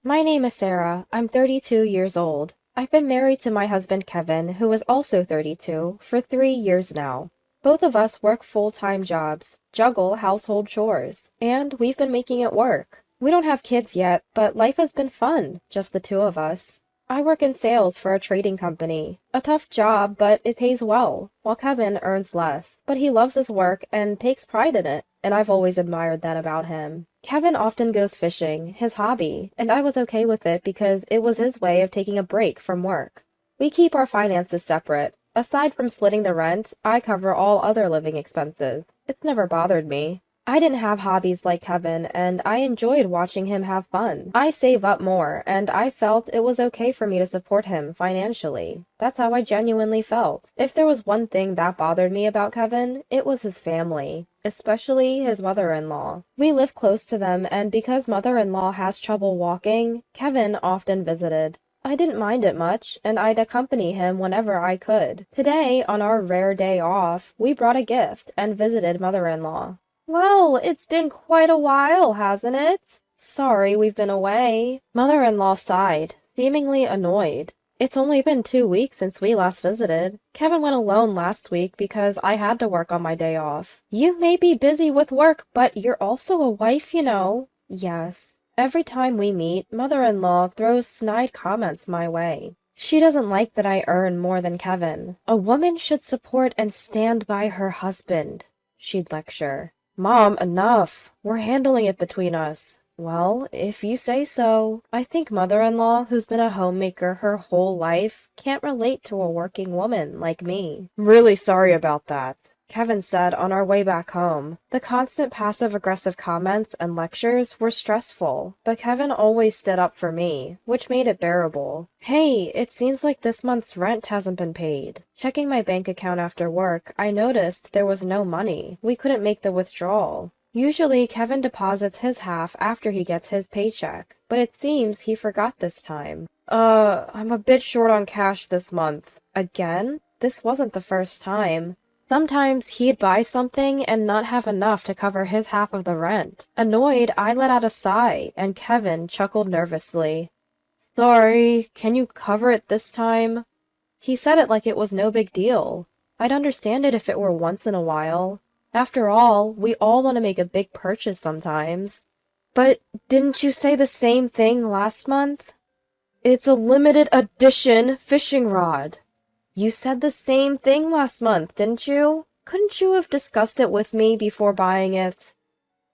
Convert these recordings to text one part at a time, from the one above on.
My name is Sarah. I'm 32 years old. I've been married to my husband Kevin, who is also 32, for 3 years now. Both of us work full-time jobs, juggle household chores, and we've been making it work. We don't have kids yet, but life has been fun, just the two of us. I work in sales for a trading company. A tough job, but it pays well, while Kevin earns less. But he loves his work and takes pride in it, and I've always admired that about him. Kevin often goes fishing, his hobby, and I was okay with it because it was his way of taking a break from work. We keep our finances separate. Aside from splitting the rent, I cover all other living expenses. It's never bothered me. I didn't have hobbies like Kevin, and I enjoyed watching him have fun. I save up more, and I felt it was okay for me to support him financially. That's how I genuinely felt. If there was one thing that bothered me about Kevin, it was his family, especially his mother-in-law. We live close to them, and because mother-in-law has trouble walking, Kevin often visited. I didn't mind it much, and I'd accompany him whenever I could. Today, on our rare day off, we brought a gift and visited mother-in-law. Well, it's been quite a while, hasn't it? Sorry we've been away. Mother-in-law sighed, seemingly annoyed. It's only been 2 weeks since we last visited. Kevin went alone last week because I had to work on my day off. You may be busy with work, but you're also a wife, you know. Yes. Every time we meet, mother-in-law throws snide comments my way. She doesn't like that I earn more than Kevin. A woman should support and stand by her husband, she'd lecture. Mom, enough. We're handling it between us. Well, if you say so. I think mother-in-law, who's been a homemaker her whole life, can't relate to a working woman like me. Really sorry about that, Kevin said on our way back home. The constant passive-aggressive comments and lectures were stressful, but Kevin always stood up for me, which made it bearable. Hey, it seems like this month's rent hasn't been paid. Checking my bank account after work, I noticed there was no money. We couldn't make the withdrawal. Usually, Kevin deposits his half after he gets his paycheck, but it seems he forgot this time. I'm a bit short on cash this month. Again? This wasn't the first time. Sometimes he'd buy something and not have enough to cover his half of the rent. Annoyed, I let out a sigh, and Kevin chuckled nervously. Sorry, can you cover it this time? He said it like it was no big deal. I'd understand it if it were once in a while. After all, we all want to make a big purchase sometimes. But didn't you say the same thing last month? It's a limited edition fishing rod. You said the same thing last month, didn't you? Couldn't you have discussed it with me before buying it?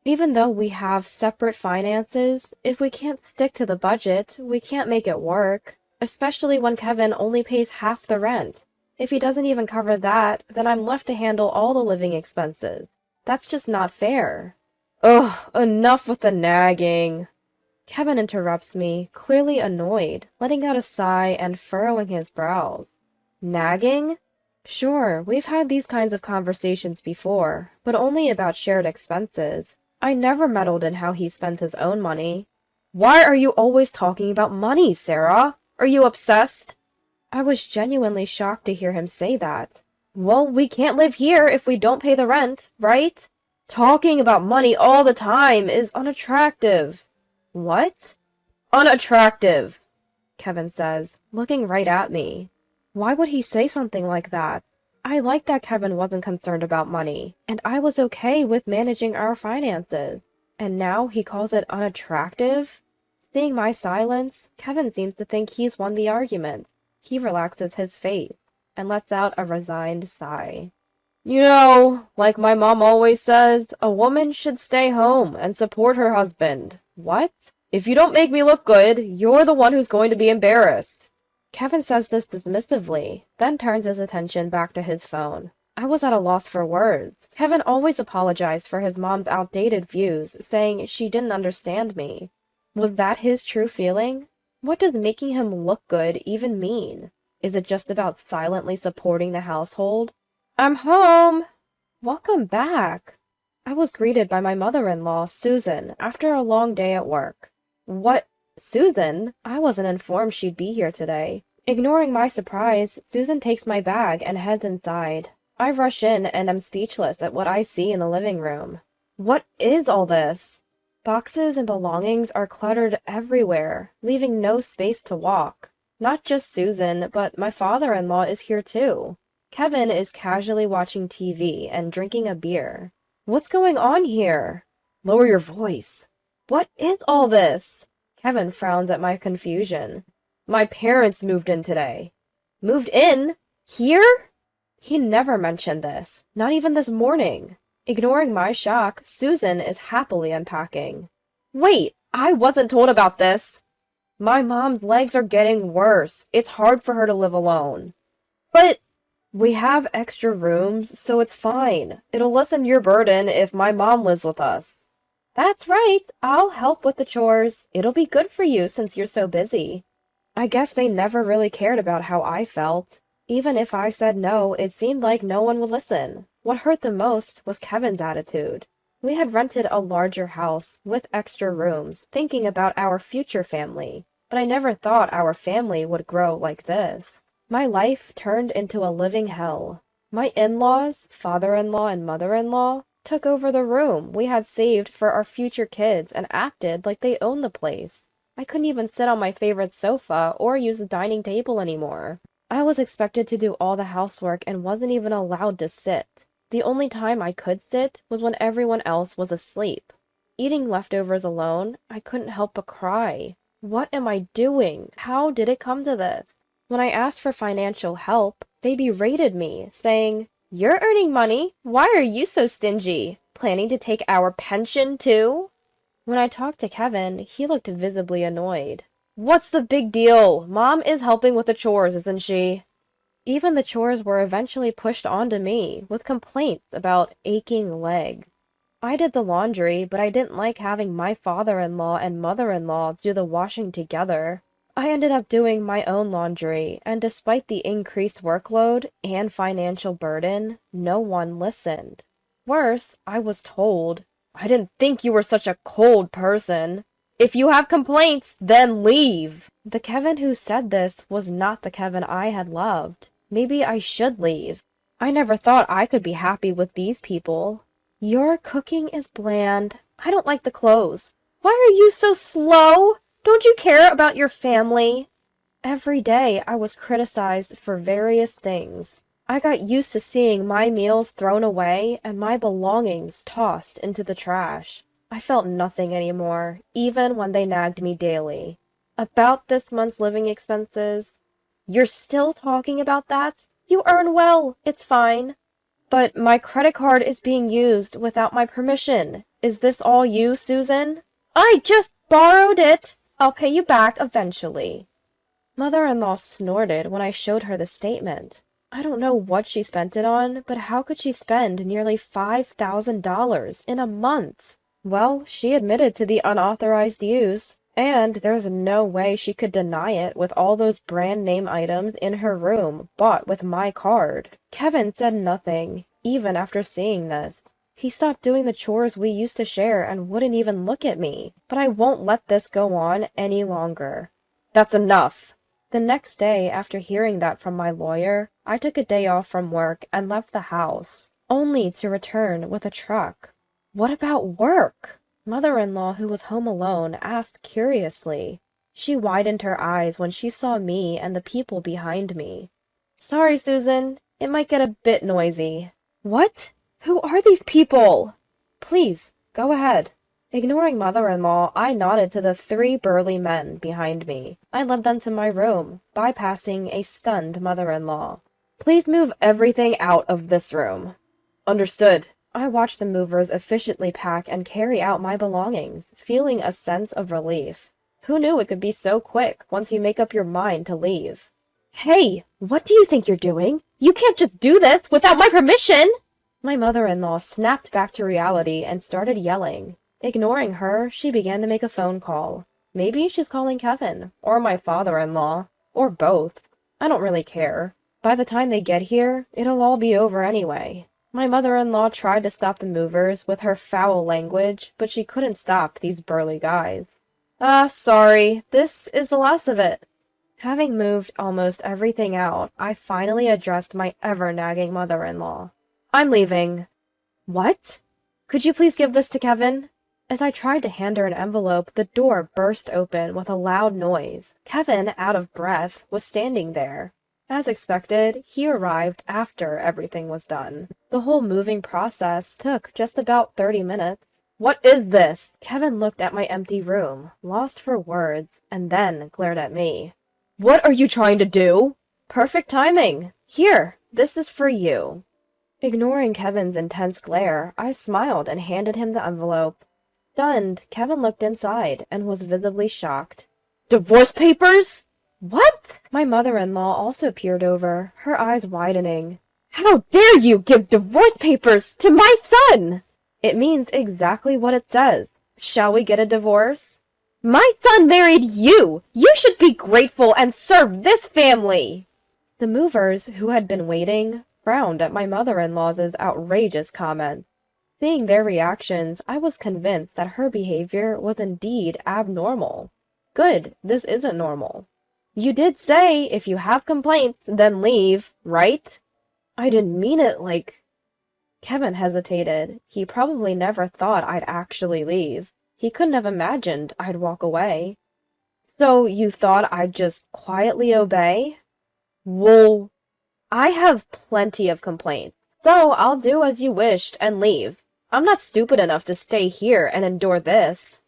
Even though we have separate finances, if we can't stick to the budget, we can't make it work. Especially when Kevin only pays half the rent. If he doesn't even cover that, then I'm left to handle all the living expenses. That's just not fair. Ugh, enough with the nagging. Kevin interrupts me, clearly annoyed, letting out a sigh and furrowing his brows. Nagging? Sure, we've had these kinds of conversations before, but only about shared expenses. I never meddled in how he spends his own money. Why are you always talking about money, Sarah? Are you obsessed? I was genuinely shocked to hear him say that. Well, we can't live here if we don't pay the rent, right? Talking about money all the time is unattractive. What? Unattractive, Kevin says, looking right at me. Why would he say something like that? I liked that Kevin wasn't concerned about money, and I was okay with managing our finances. And now he calls it unattractive? Seeing my silence, Kevin seems to think he's won the argument. He relaxes his face and lets out a resigned sigh. You know, like my mom always says, a woman should stay home and support her husband. What? If you don't make me look good, you're the one who's going to be embarrassed. Kevin says this dismissively, then turns his attention back to his phone. I was at a loss for words. Kevin always apologized for his mom's outdated views, saying she didn't understand me. Was that his true feeling? What does making him look good even mean? Is it just about silently supporting the household? I'm home! Welcome back! I was greeted by my mother-in-law, Susan, after a long day at work. What? Susan? I wasn't informed she'd be here today. Ignoring my surprise, Susan takes my bag and heads inside. I rush in and am speechless at what I see in the living room. What is all this? Boxes and belongings are cluttered everywhere, leaving no space to walk. Not just Susan, but my father-in-law is here too. Kevin is casually watching TV and drinking a beer. What's going on here? Lower your voice. What is all this? Kevin frowns at my confusion. My parents moved in today. Moved in? Here? He never mentioned this, not even this morning. Ignoring my shock, Susan is happily unpacking. Wait, I wasn't told about this. My mom's legs are getting worse. It's hard for her to live alone. But we have extra rooms, so it's fine. It'll lessen your burden if my mom lives with us. That's right. I'll help with the chores. It'll be good for you since you're so busy. I guess they never really cared about how I felt. Even if I said no, it seemed like no one would listen. What hurt the most was Kevin's attitude. We had rented a larger house with extra rooms, thinking about our future family, but I never thought our family would grow like this. My life turned into a living hell. My in-laws, father-in-law and mother-in-law, took over the room we had saved for our future kids and acted like they owned the place. I couldn't even sit on my favorite sofa or use the dining table anymore. I was expected to do all the housework and wasn't even allowed to sit. The only time I could sit was when everyone else was asleep. Eating leftovers alone, I couldn't help but cry. What am I doing? How did it come to this? When I asked for financial help, they berated me, saying, "You're earning money. Why are you so stingy? Planning to take our pension too?" When I talked to Kevin, he looked visibly annoyed. What's the big deal? Mom is helping with the chores, isn't she? Even the chores were eventually pushed onto me, with complaints about aching legs. I did the laundry, but I didn't like having my father-in-law and mother-in-law do the washing together. I ended up doing my own laundry, and despite the increased workload and financial burden, no one listened. Worse, I was told, "I didn't think you were such a cold person. If you have complaints, then leave." The Kevin who said this was not the Kevin I had loved. Maybe I should leave. I never thought I could be happy with these people. Your cooking is bland. I don't like the clothes. Why are you so slow? Don't you care about your family? Every day I was criticized for various things. I got used to seeing my meals thrown away and my belongings tossed into the trash. I felt nothing anymore, even when they nagged me daily. About this month's living expenses. You're still talking about that? You earn well, it's fine. But my credit card is being used without my permission. Is this all you, Susan? I just borrowed it. I'll pay you back eventually. Mother-in-law snorted when I showed her the statement. I don't know what she spent it on, but how could she spend nearly $5,000 in a month? Well, she admitted to the unauthorized use, and there's no way she could deny it with all those brand name items in her room bought with my card. Kevin said nothing, even after seeing this. He stopped doing the chores we used to share and wouldn't even look at me, but I won't let this go on any longer. That's enough. The next day, after hearing that from my lawyer, I took a day off from work and left the house, only to return with a truck. What about work? Mother-in-law, who was home alone, asked curiously. She widened her eyes when she saw me and the people behind me. Sorry, Susan. It might get a bit noisy. What? Who are these people? Please, go ahead. Ignoring mother-in-law, I nodded to the 3 burly men behind me. I led them to my room, bypassing a stunned mother-in-law. Please move everything out of this room. Understood. I watched the movers efficiently pack and carry out my belongings, feeling a sense of relief. Who knew it could be so quick once you make up your mind to leave? Hey, what do you think you're doing? You can't just do this without my permission! My mother-in-law snapped back to reality and started yelling. Ignoring her, she began to make a phone call. Maybe she's calling Kevin, or my father-in-law, or both. I don't really care. By the time they get here, it'll all be over anyway. My mother-in-law tried to stop the movers with her foul language, but she couldn't stop these burly guys. Sorry, this is the last of it. Having moved almost everything out, I finally addressed my ever-nagging mother-in-law. I'm leaving. What? Could you please give this to Kevin? As I tried to hand her an envelope, the door burst open with a loud noise. Kevin, out of breath, was standing there. As expected, he arrived after everything was done. The whole moving process took just about 30 minutes. "What is this?" Kevin looked at my empty room, lost for words, and then glared at me. "What are you trying to do?" "Perfect timing. Here, this is for you." Ignoring Kevin's intense glare, I smiled and handed him the envelope. Stunned, Kevin looked inside and was visibly shocked. "Divorce papers?" "What?" My mother-in-law also peered over, her eyes widening. "How dare you give divorce papers to my son?" "It means exactly what it says. Shall we get a divorce?" "My son married you! You should be grateful and serve this family!" The movers, who had been waiting, frowned at my mother-in-law's outrageous comment. Seeing their reactions, I was convinced that her behavior was indeed abnormal. Good, this isn't normal. "You did say, if you have complaints, then leave, right?" "I didn't mean it like—" Kevin hesitated. He probably never thought I'd actually leave. He couldn't have imagined I'd walk away. "So you thought I'd just quietly obey?" "Well, I have plenty of complaints, so I'll do as you wished and leave. I'm not stupid enough to stay here and endure this."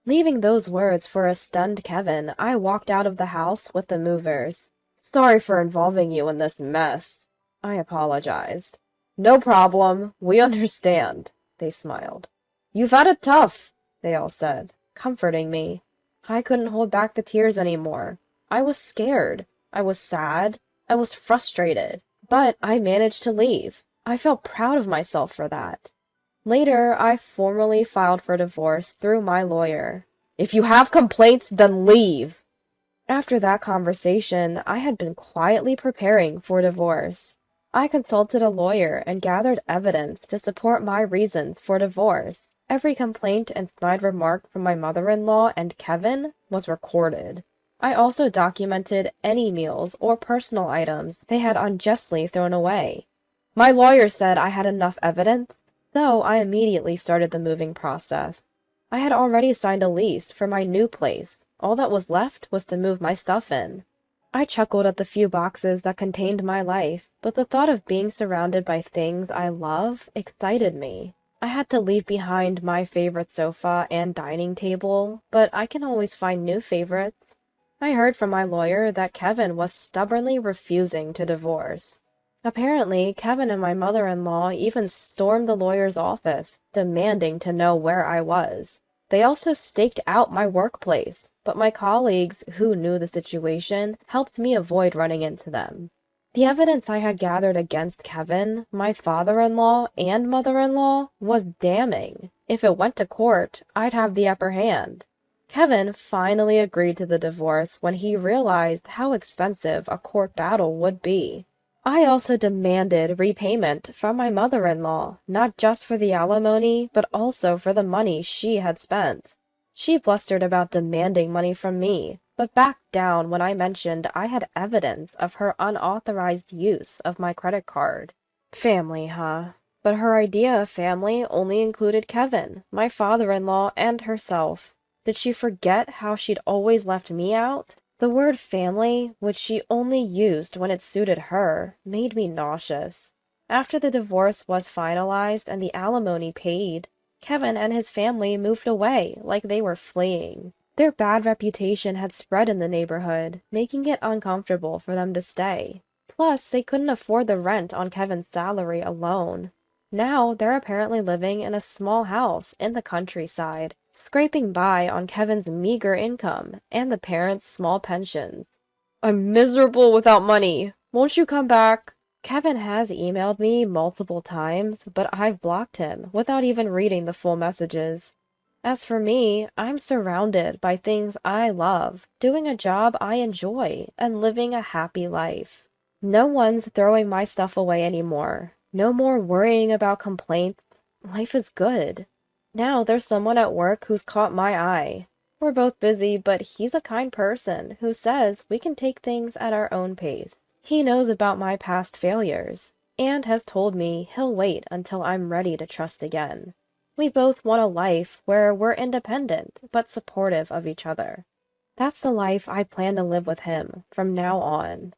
Leaving those words for a stunned Kevin, I walked out of the house with the movers. "Sorry for involving you in this mess," I apologized. "No problem. We understand," they smiled. "You've had it tough," they all said, comforting me. I couldn't hold back the tears anymore. I was scared. I was sad. I was frustrated. But I managed to leave. I felt proud of myself for that. Later, I formally filed for divorce through my lawyer. "If you have complaints, then leave." After that conversation, I had been quietly preparing for divorce. I consulted a lawyer and gathered evidence to support my reasons for divorce. Every complaint and snide remark from my mother-in-law and Kevin was recorded. I also documented any meals or personal items they had unjustly thrown away. My lawyer said I had enough evidence, so I immediately started the moving process. I had already signed a lease for my new place. All that was left was to move my stuff in. I chuckled at the few boxes that contained my life, but the thought of being surrounded by things I love excited me. I had to leave behind my favorite sofa and dining table, but I can always find new favorites. I heard from my lawyer that Kevin was stubbornly refusing to divorce. Apparently, Kevin and my mother-in-law even stormed the lawyer's office, demanding to know where I was. They also staked out my workplace, but my colleagues, who knew the situation, helped me avoid running into them. The evidence I had gathered against Kevin, my father-in-law, and mother-in-law was damning. If it went to court, I'd have the upper hand. Kevin finally agreed to the divorce when he realized how expensive a court battle would be. I also demanded repayment from my mother-in-law, not just for the alimony, but also for the money she had spent. She blustered about demanding money from me, but backed down when I mentioned I had evidence of her unauthorized use of my credit card. Family, huh? But her idea of family only included Kevin, my father-in-law, and herself. Did she forget how she'd always left me out? The word family, which she only used when it suited her, made me nauseous. After the divorce was finalized and the alimony paid, Kevin and his family moved away like they were fleeing. Their bad reputation had spread in the neighborhood, making it uncomfortable for them to stay. Plus, they couldn't afford the rent on Kevin's salary alone. Now, they're apparently living in a small house in the countryside, scraping by on Kevin's meager income and the parents' small pensions. "I'm miserable without money. Won't you come back?" Kevin has emailed me multiple times, but I've blocked him without even reading the full messages. As for me, I'm surrounded by things I love, doing a job I enjoy, and living a happy life. No one's throwing my stuff away anymore. No more worrying about complaints. Life is good. Now there's someone at work who's caught my eye. We're both busy, but he's a kind person who says we can take things at our own pace. He knows about my past failures, and has told me he'll wait until I'm ready to trust again. We both want a life where we're independent, but supportive of each other. That's the life I plan to live with him from now on.